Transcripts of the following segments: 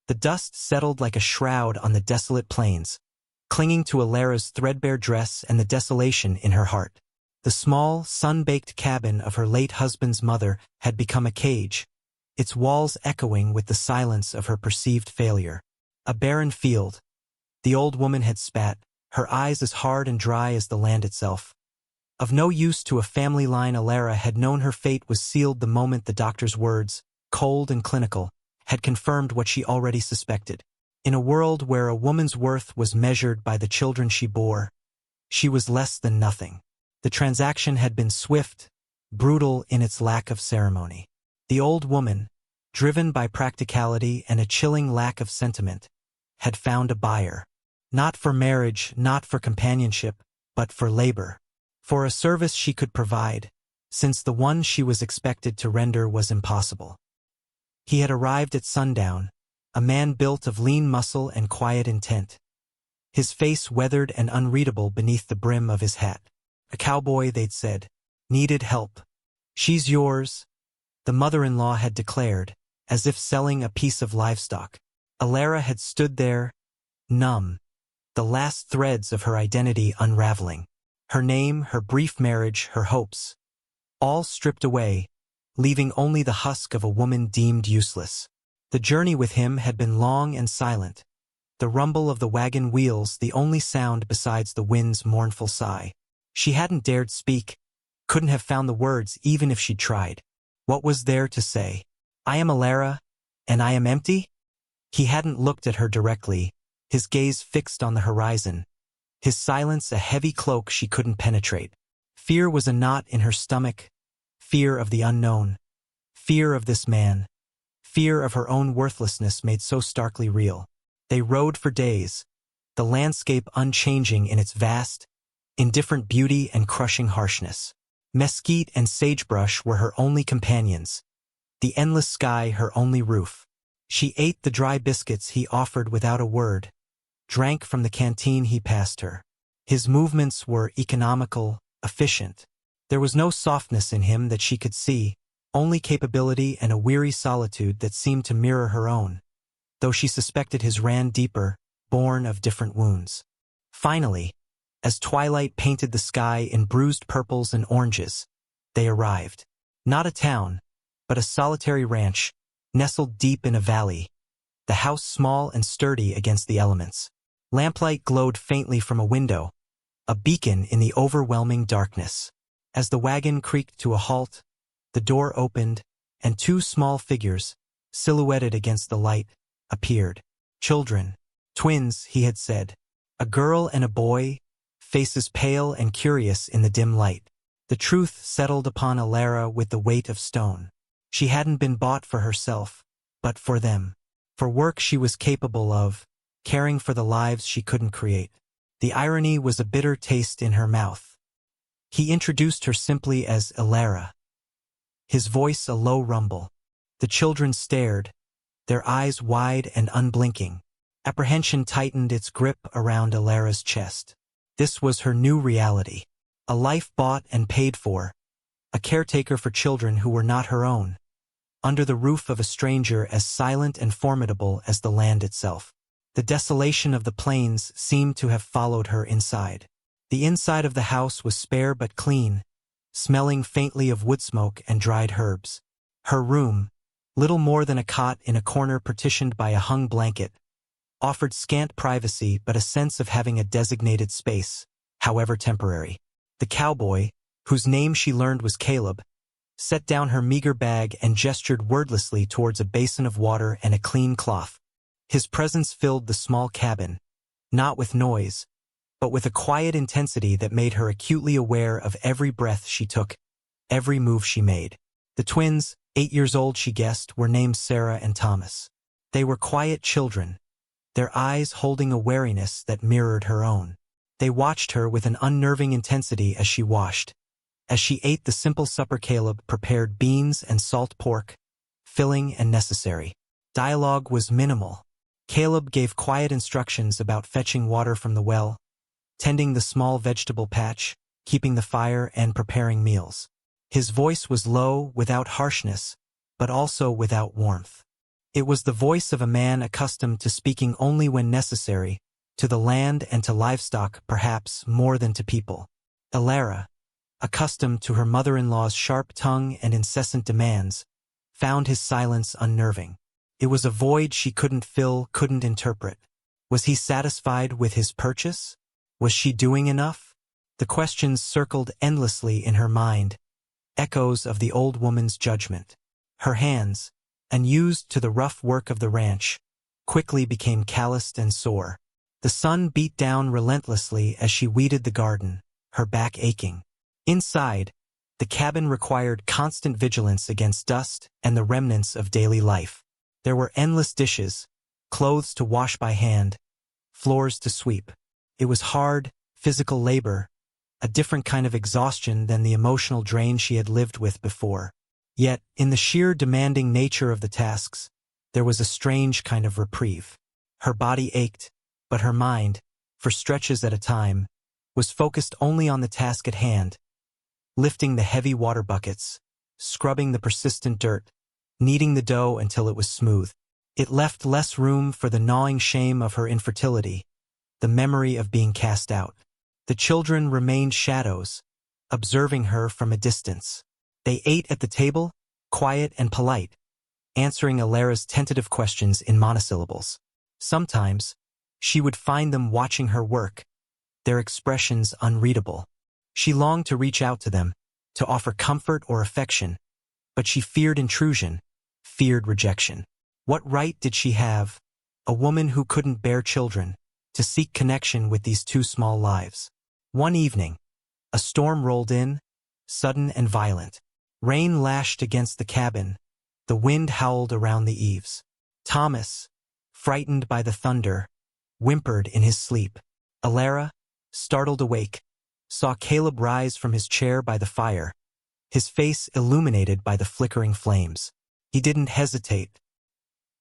The dust settled like a shroud on the desolate plains, clinging to Alara's threadbare dress and the desolation in her heart. The small, sun-baked cabin of her late husband's mother had become a cage, its walls echoing with the silence of her perceived failure. A barren field. The old woman had spat, her eyes as hard and dry as the land itself. Of no use to a family line, Alara had known her fate was sealed the moment the doctor's words, cold and clinical, had confirmed what she already suspected. In a world where a woman's worth was measured by the children she bore, she was less than nothing. The transaction had been swift, brutal in its lack of ceremony. The old woman, driven by practicality and a chilling lack of sentiment, had found a buyer. Not for marriage, not for companionship, but for labor. For a service she could provide, since the one she was expected to render was impossible. He had arrived at sundown, a man built of lean muscle and quiet intent. His face weathered and unreadable beneath the brim of his hat. A cowboy, they'd said, needed help. She's yours, the mother-in-law had declared, as if selling a piece of livestock. Alara had stood there, numb, the last threads of her identity unraveling. Her name, her brief marriage, her hopes, all stripped away, leaving only the husk of a woman deemed useless. The journey with him had been long and silent, the rumble of the wagon wheels the only sound besides the wind's mournful sigh. She hadn't dared speak, couldn't have found the words even if she'd tried. What was there to say? I am Alara, and I am empty? He hadn't looked at her directly, his gaze fixed on the horizon, his silence a heavy cloak she couldn't penetrate. Fear was a knot in her stomach, fear of the unknown, fear of this man, fear of her own worthlessness made so starkly real. They rode for days, the landscape unchanging in its vast, indifferent beauty and crushing harshness. Mesquite and sagebrush were her only companions, the endless sky her only roof. She ate the dry biscuits he offered without a word, drank from the canteen he passed her. His movements were economical, efficient. There was no softness in him that she could see, only capability and a weary solitude that seemed to mirror her own, though she suspected his ran deeper, born of different wounds. Finally, as twilight painted the sky in bruised purples and oranges, they arrived. Not a town, but a solitary ranch, nestled deep in a valley, the house small and sturdy against the elements. Lamplight glowed faintly from a window, a beacon in the overwhelming darkness. As the wagon creaked to a halt, the door opened, and two small figures, silhouetted against the light, appeared. Children. Twins, he had said. A girl and a boy, faces pale and curious in the dim light. The truth settled upon Alara with the weight of stone. She hadn't been bought for herself, but for them. For work she was capable of, caring for the lives she couldn't create. The irony was a bitter taste in her mouth. He introduced her simply as Alara, his voice a low rumble. The children stared, their eyes wide and unblinking. Apprehension tightened its grip around Alara's chest. This was her new reality. A life bought and paid for, a caretaker for children who were not her own, under the roof of a stranger as silent and formidable as the land itself. The desolation of the plains seemed to have followed her inside. The inside of the house was spare but clean, smelling faintly of wood smoke and dried herbs. Her room, little more than a cot in a corner partitioned by a hung blanket, offered scant privacy but a sense of having a designated space, however temporary. The cowboy, whose name she learned was Caleb, set down her meager bag and gestured wordlessly towards a basin of water and a clean cloth. His presence filled the small cabin, not with noise, but with a quiet intensity that made her acutely aware of every breath she took, every move she made. The twins, 8 years old she guessed, were named Sarah and Thomas. They were quiet children, their eyes holding a wariness that mirrored her own. They watched her with an unnerving intensity as she washed. As she ate the simple supper Caleb prepared beans and salt pork, filling and necessary. Dialogue was minimal. Caleb gave quiet instructions about fetching water from the well, tending the small vegetable patch, keeping the fire and preparing meals. His voice was low, without harshness, but also without warmth. It was the voice of a man accustomed to speaking only when necessary, to the land and to livestock perhaps more than to people. Alara, accustomed to her mother-in-law's sharp tongue and incessant demands, found his silence unnerving. It was a void she couldn't fill, couldn't interpret. Was he satisfied with his purchase? Was she doing enough? The questions circled endlessly in her mind, echoes of the old woman's judgment. Her hands, unused to the rough work of the ranch, quickly became calloused and sore. The sun beat down relentlessly as she weeded the garden, her back aching. Inside, the cabin required constant vigilance against dust and the remnants of daily life. There were endless dishes, clothes to wash by hand, floors to sweep. It was hard, physical labor, a different kind of exhaustion than the emotional drain she had lived with before. Yet, in the sheer demanding nature of the tasks, there was a strange kind of reprieve. Her body ached, but her mind, for stretches at a time, was focused only on the task at hand, lifting the heavy water buckets, scrubbing the persistent dirt, kneading the dough until it was smooth. It left less room for the gnawing shame of her infertility, the memory of being cast out. The children remained shadows, observing her from a distance. They ate at the table, quiet and polite, answering Alara's tentative questions in monosyllables. Sometimes, she would find them watching her work, their expressions unreadable. She longed to reach out to them, to offer comfort or affection, but she feared intrusion, feared rejection. What right did she have, a woman who couldn't bear children, to seek connection with these two small lives? One evening, a storm rolled in, sudden and violent. Rain lashed against the cabin, the wind howled around the eaves. Thomas, frightened by the thunder, whimpered in his sleep. Alara, startled awake, saw Caleb rise from his chair by the fire, his face illuminated by the flickering flames. He didn't hesitate.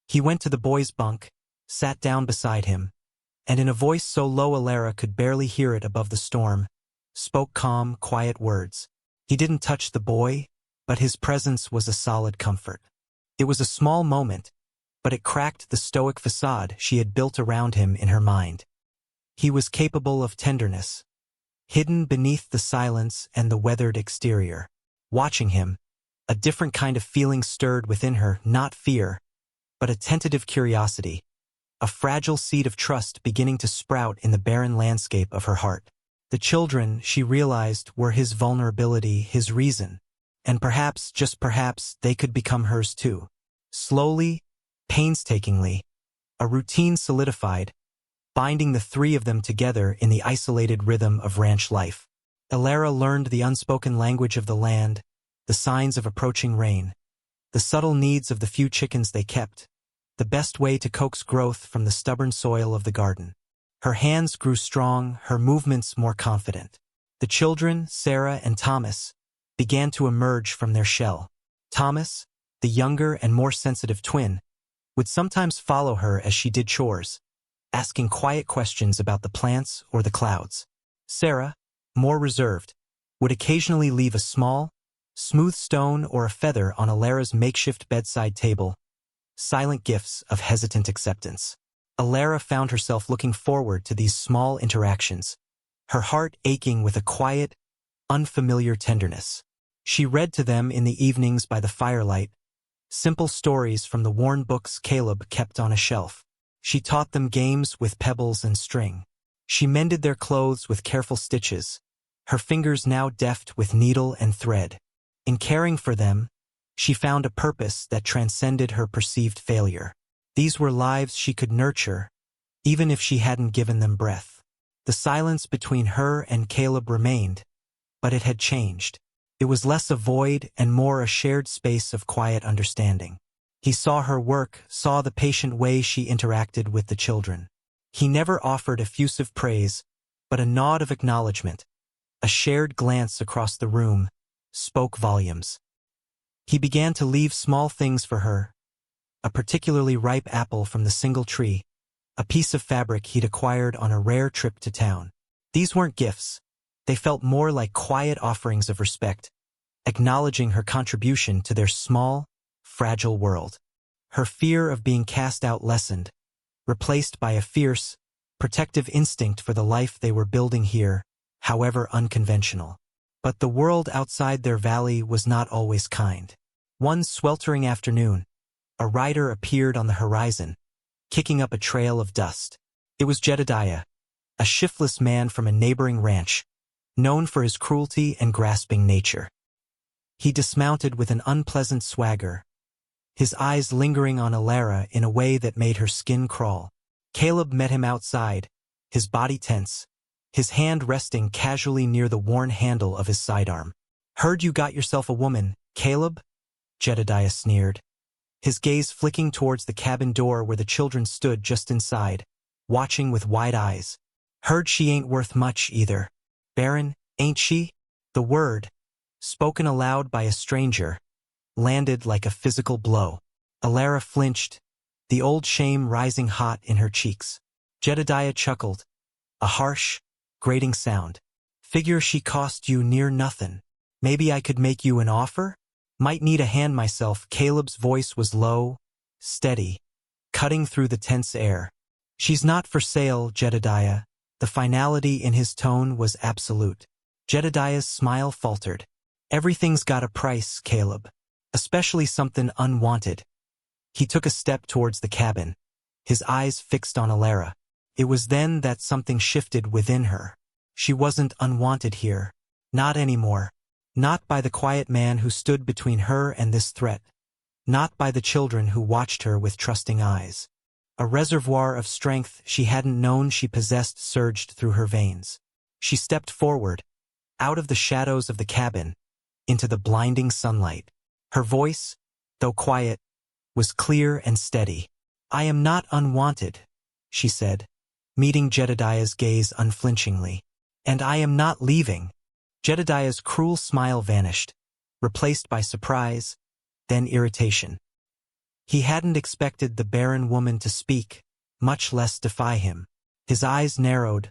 He went to the boy's bunk, sat down beside him, and in a voice so low Alara could barely hear it above the storm, spoke calm, quiet words. He didn't touch the boy, but his presence was a solid comfort. It was a small moment, but it cracked the stoic facade she had built around him in her mind. He was capable of tenderness, hidden beneath the silence and the weathered exterior. Watching him, a different kind of feeling stirred within her, not fear, but a tentative curiosity, a fragile seed of trust beginning to sprout in the barren landscape of her heart. The children, she realized, were his vulnerability, his reason, and perhaps, just perhaps, they could become hers too. Slowly, painstakingly, a routine solidified, binding the three of them together in the isolated rhythm of ranch life. Alara learned the unspoken language of the land, the signs of approaching rain, the subtle needs of the few chickens they kept, the best way to coax growth from the stubborn soil of the garden. Her hands grew strong, her movements more confident. The children, Sarah and Thomas, began to emerge from their shell. Thomas, the younger and more sensitive twin, would sometimes follow her as she did chores, asking quiet questions about the plants or the clouds. Sarah, more reserved, would occasionally leave a small, smooth stone or a feather on Alara's makeshift bedside table, silent gifts of hesitant acceptance. Alara found herself looking forward to these small interactions, her heart aching with a quiet, unfamiliar tenderness. She read to them in the evenings by the firelight, simple stories from the worn books Caleb kept on a shelf. She taught them games with pebbles and string. She mended their clothes with careful stitches, her fingers now deft with needle and thread. In caring for them, she found a purpose that transcended her perceived failure. These were lives she could nurture, even if she hadn't given them breath. The silence between her and Caleb remained, but it had changed. It was less a void and more a shared space of quiet understanding. He saw her work, saw the patient way she interacted with the children. He never offered effusive praise, but a nod of acknowledgement, a shared glance across the room, spoke volumes. He began to leave small things for her, a particularly ripe apple from the single tree, a piece of fabric he'd acquired on a rare trip to town. These weren't gifts. They felt more like quiet offerings of respect, acknowledging her contribution to their small, fragile world. Her fear of being cast out lessened, replaced by a fierce, protective instinct for the life they were building here, however unconventional. But the world outside their valley was not always kind. One sweltering afternoon, a rider appeared on the horizon, kicking up a trail of dust. It was Jedediah, a shiftless man from a neighboring ranch, known for his cruelty and grasping nature. He dismounted with an unpleasant swagger, his eyes lingering on Alara in a way that made her skin crawl. Caleb met him outside, his body tense, his hand resting casually near the worn handle of his sidearm. "Heard you got yourself a woman, Caleb?" Jedediah sneered, his gaze flicking towards the cabin door where the children stood just inside, watching with wide eyes. "Heard she ain't worth much either. Baron, ain't she?" The word, spoken aloud by a stranger, landed like a physical blow. Alara flinched, the old shame rising hot in her cheeks. Jedediah chuckled, a harsh, grating sound. "Figure she cost you near nothing. Maybe I could make you an offer? Might need a hand myself." Caleb's voice was low, steady, cutting through the tense air. "She's not for sale, Jedediah." The finality in his tone was absolute. Jedediah's smile faltered. "Everything's got a price, Caleb. Especially something unwanted." He took a step towards the cabin, his eyes fixed on Alara. It was then that something shifted within her. She wasn't unwanted here. Not anymore. Not by the quiet man who stood between her and this threat. Not by the children who watched her with trusting eyes. A reservoir of strength she hadn't known she possessed surged through her veins. She stepped forward, out of the shadows of the cabin, into the blinding sunlight. Her voice, though quiet, was clear and steady. "I am not unwanted," she said, meeting Jedediah's gaze unflinchingly. "And I am not leaving." Jedediah's cruel smile vanished, replaced by surprise, then irritation. He hadn't expected the barren woman to speak, much less defy him. His eyes narrowed,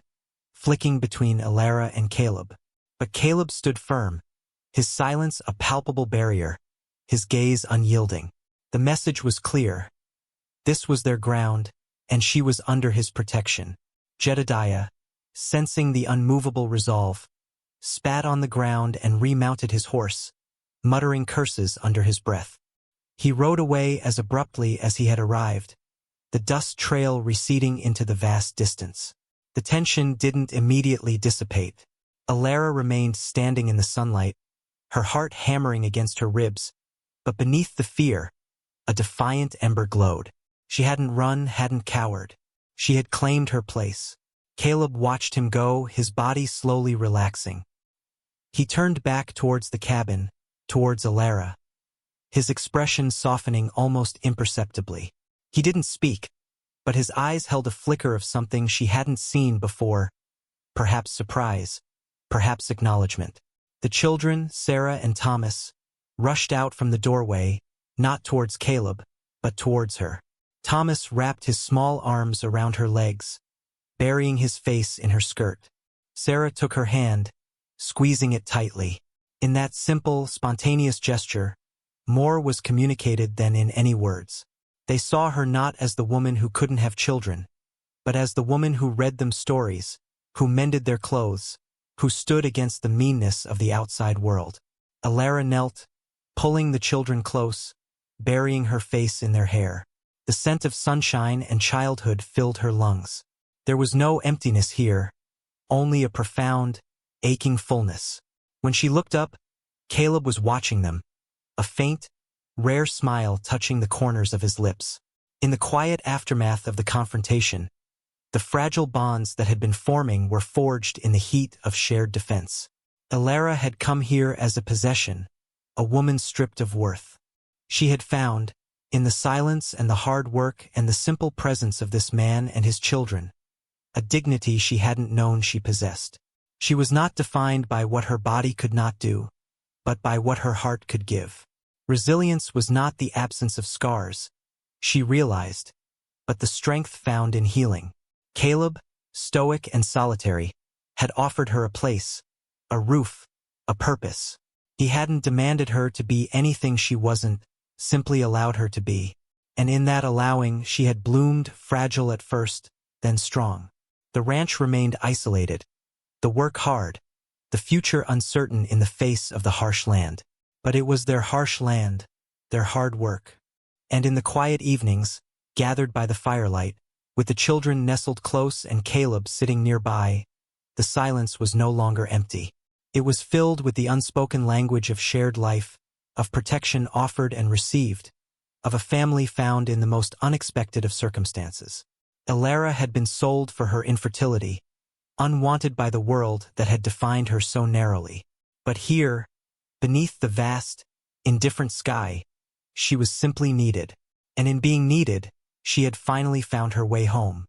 flicking between Alara and Caleb. But Caleb stood firm, his silence a palpable barrier, his gaze unyielding. The message was clear. This was their ground, and she was under his protection. Jedediah, sensing the unmovable resolve, spat on the ground and remounted his horse, muttering curses under his breath. He rode away as abruptly as he had arrived, the dust trail receding into the vast distance. The tension didn't immediately dissipate. Alara remained standing in the sunlight, her heart hammering against her ribs, but beneath the fear, a defiant ember glowed. She hadn't run, hadn't cowered. She had claimed her place. Caleb watched him go, his body slowly relaxing. He turned back towards the cabin, towards Alara, his expression softening almost imperceptibly. He didn't speak, but his eyes held a flicker of something she hadn't seen before, perhaps surprise, perhaps acknowledgement. The children, Sarah and Thomas, rushed out from the doorway, not towards Caleb, but towards her. Thomas wrapped his small arms around her legs, burying his face in her skirt. Sarah took her hand, squeezing it tightly. In that simple, spontaneous gesture, more was communicated than in any words. They saw her not as the woman who couldn't have children, but as the woman who read them stories, who mended their clothes, who stood against the meanness of the outside world. Alara knelt, pulling the children close, burying her face in their hair. The scent of sunshine and childhood filled her lungs. There was no emptiness here, only a profound, aching fullness. When she looked up, Caleb was watching them, a faint, rare smile touching the corners of his lips. In the quiet aftermath of the confrontation, the fragile bonds that had been forming were forged in the heat of shared defense. Alara had come here as a possession, a woman stripped of worth. She had found, in the silence and the hard work and the simple presence of this man and his children, a dignity she hadn't known she possessed. She was not defined by what her body could not do, but by what her heart could give. Resilience was not the absence of scars, she realized, but the strength found in healing. Caleb, stoic and solitary, had offered her a place, a roof, a purpose. He hadn't demanded her to be anything she wasn't, simply allowed her to be. And in that allowing she had bloomed, fragile at first, then strong. The ranch remained isolated, the work hard, the future uncertain in the face of the harsh land. But it was their harsh land, their hard work. And in the quiet evenings, gathered by the firelight, with the children nestled close and Caleb sitting nearby, the silence was no longer empty. It was filled with the unspoken language of shared life, of protection offered and received, of a family found in the most unexpected of circumstances. Elara had been sold for her infertility, unwanted by the world that had defined her so narrowly. But here, beneath the vast, indifferent sky, she was simply needed. And in being needed, she had finally found her way home.